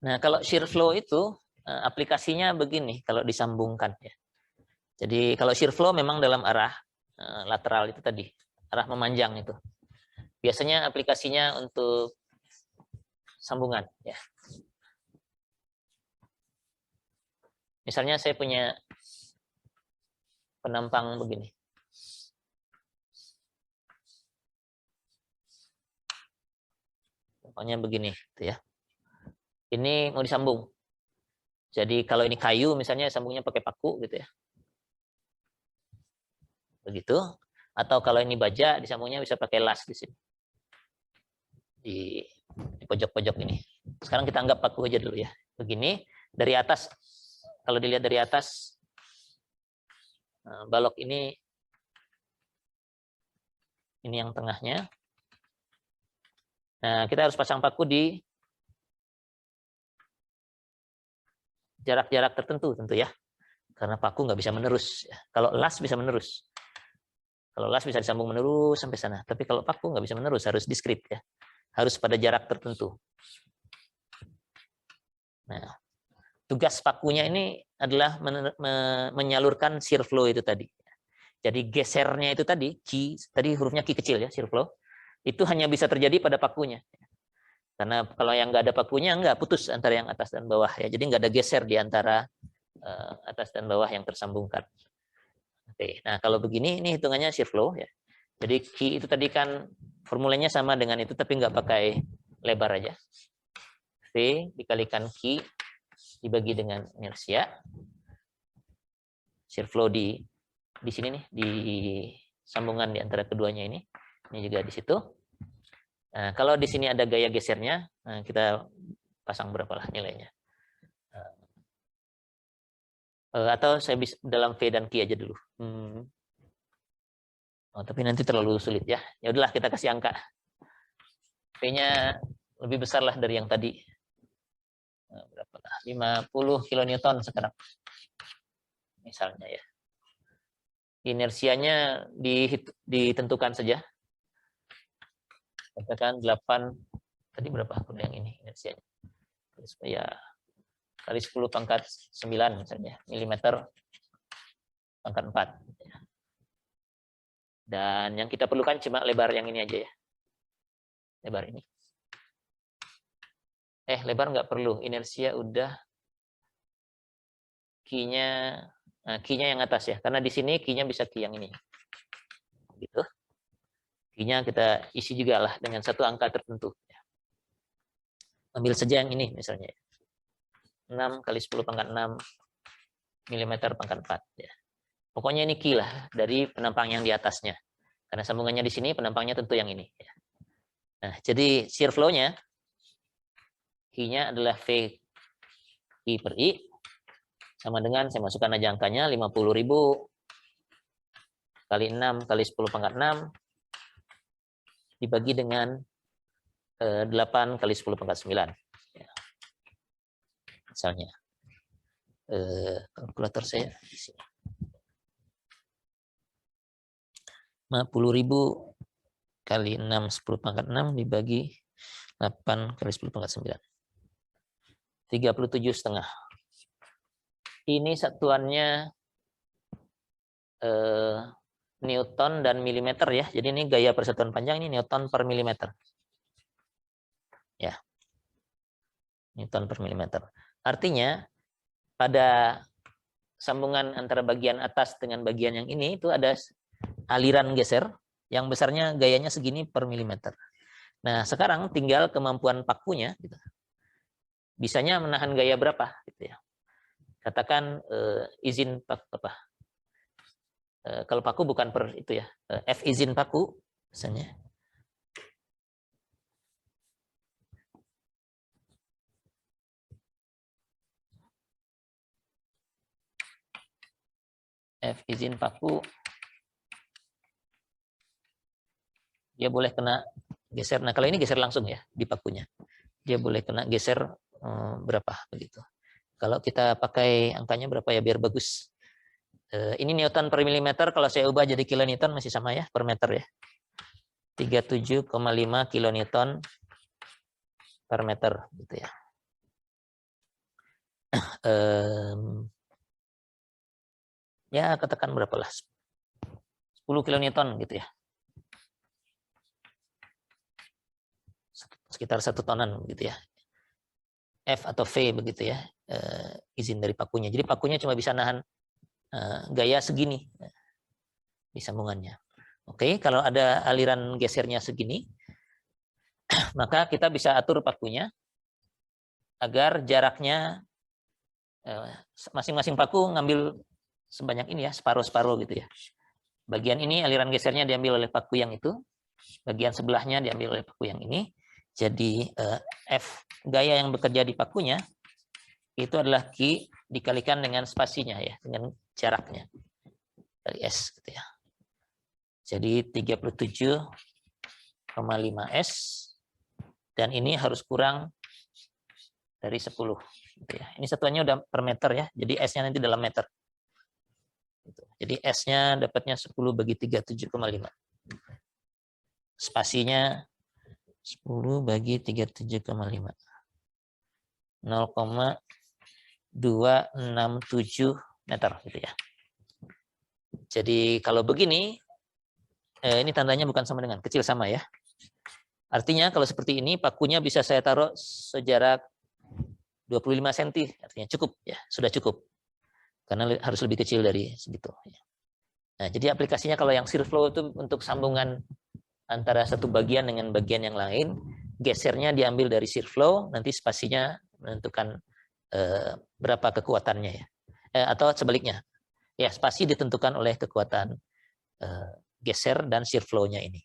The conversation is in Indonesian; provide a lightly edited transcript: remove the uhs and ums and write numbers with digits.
Nah, kalau shear flow itu aplikasinya begini kalau disambungkan ya. Jadi kalau shear flow memang dalam arah lateral itu tadi, arah memanjang itu. Biasanya aplikasinya untuk sambungan ya. Misalnya saya punya penampang begini. Pokoknya begini gitu ya. Ini mau disambung. Jadi kalau ini kayu misalnya sambungnya pakai paku gitu ya. Begitu. Atau kalau ini baja disambungnya bisa pakai las di sini. Di pojok-pojok ini. Sekarang kita anggap paku aja dulu ya. Begini, dari atas kalau dilihat dari atas balok ini yang tengahnya. Nah, kita harus pasang paku di jarak-jarak tertentu tentu ya. Karena paku nggak bisa menerus. Kalau las bisa menerus. Kalau las bisa disambung menerus sampai sana. Tapi kalau paku nggak bisa menerus, harus diskrit ya. Harus pada jarak tertentu. Nah, tugas pakunya ini adalah menyalurkan shear flow itu tadi. Jadi gesernya itu tadi, tadi hurufnya Q kecil ya, shear flow. Itu hanya bisa terjadi pada pakunya. Karena kalau yang nggak ada pakunya, nggak putus antara yang atas dan bawah ya. Jadi nggak ada geser di antara atas dan bawah yang tersambungkan. Oke, nah kalau begini, ini hitungannya shear flow ya. Jadi Q itu tadi kan formulanya sama dengan itu, tapi nggak pakai lebar aja. V dikalikan Q dibagi dengan inersia. Shear flow di sini nih, di sambungan di antara keduanya ini juga di situ. Nah, kalau di sini ada gaya gesernya, nah kita pasang berapa lah nilainya. Atau saya bisa dalam V dan Q aja dulu. Oh, tapi nanti terlalu sulit ya. Ya udahlah kita kasih angka. V-nya lebih besar lah dari yang tadi. Nah, berapa lah? 50 kilonewton sekarang. Misalnya ya. Inersianya ditentukan saja. Katakan 8, tadi berapa yang ini inersianya? Ya, kali 10 pangkat 9 misalnya, milimeter pangkat 4. Dan yang kita perlukan cuma lebar yang ini aja ya. Lebar ini. Lebar nggak perlu, inersia udah. Q-nya yang atas ya, karena di sini Q-nya bisa Q yang ini. Gitu. Q-nya kita isi juga lah dengan satu angka tertentu. Ambil saja yang ini misalnya. 6 kali 10 pangkat 6 milimeter pangkat 4. Ya. Pokoknya ini Q lah dari penampang yang di atasnya. Karena sambungannya di sini, penampangnya tentu yang ini. Ya. Nah, jadi shear flow-nya, Q-nya adalah V I per I, sama dengan, saya masukkan aja angkanya, 50.000 kali 6 kali 10 pangkat 6, dibagi dengan 8 kali 10 pangkat 9. Ya. Misalnya. Kalkulator saya di sini. 50.000 kali 6 10 pangkat 6 dibagi 8 kali 10 pangkat 9. 37,5. Ini satuannya Newton dan milimeter ya. Jadi ini gaya persatuan panjang, ini Newton per milimeter. Ya. Newton per milimeter. Artinya pada sambungan antara bagian atas dengan bagian yang ini itu ada aliran geser yang besarnya gayanya segini per milimeter. Nah, sekarang tinggal kemampuan pakunya gitu. Bisanya menahan gaya berapa gitu ya. Katakan izin paku apa? Kalau paku bukan per itu ya. F izin paku misalnya. F izin paku, dia boleh kena geser. Nah, kalau ini geser langsung ya di pakunya. Dia boleh kena geser berapa begitu. Kalau kita pakai angkanya berapa ya biar bagus. Ini Newton per milimeter, kalau saya ubah jadi kilonewton masih sama ya per meter ya. 37,5 kilonewton per meter gitu ya. ya katakan berapa lah, 10 kilonewton gitu ya, sekitar 1 tonan gitu ya, F atau V begitu ya, izin dari pakunya. Jadi pakunya cuma bisa nahan gaya segini di sambungannya. Oke, kalau ada aliran gesernya segini, maka kita bisa atur pakunya agar jaraknya masing-masing paku ngambil sebanyak ini ya, separuh-separuh gitu ya. Bagian ini aliran gesernya diambil oleh paku yang itu, bagian sebelahnya diambil oleh paku yang ini. Jadi F gaya yang bekerja di pakunya itu adalah Q dikalikan dengan spasinya ya, dengan jaraknya dari S gitu ya. Jadi 37,5 S, dan ini harus kurang dari 10 gitu ya. Ini satuannya udah per meter ya, jadi S-nya nanti dalam meter. Jadi S-nya dapatnya 10 bagi 37,5. Spasinya 10 bagi 37,5. 0,267 meter gitu ya. Jadi kalau begini, ini tandanya bukan sama dengan, kecil sama ya. Artinya kalau seperti ini pakunya bisa saya taruh sejarak 25 cm, artinya cukup ya, sudah cukup. Karena harus lebih kecil dari segitu. Nah, jadi aplikasinya kalau yang shear flow itu untuk sambungan antara satu bagian dengan bagian yang lain, gesernya diambil dari shear flow, nanti spasinya menentukan berapa kekuatannya ya. Atau sebaliknya, ya spasi ditentukan oleh kekuatan geser dan shear flow-nya ini.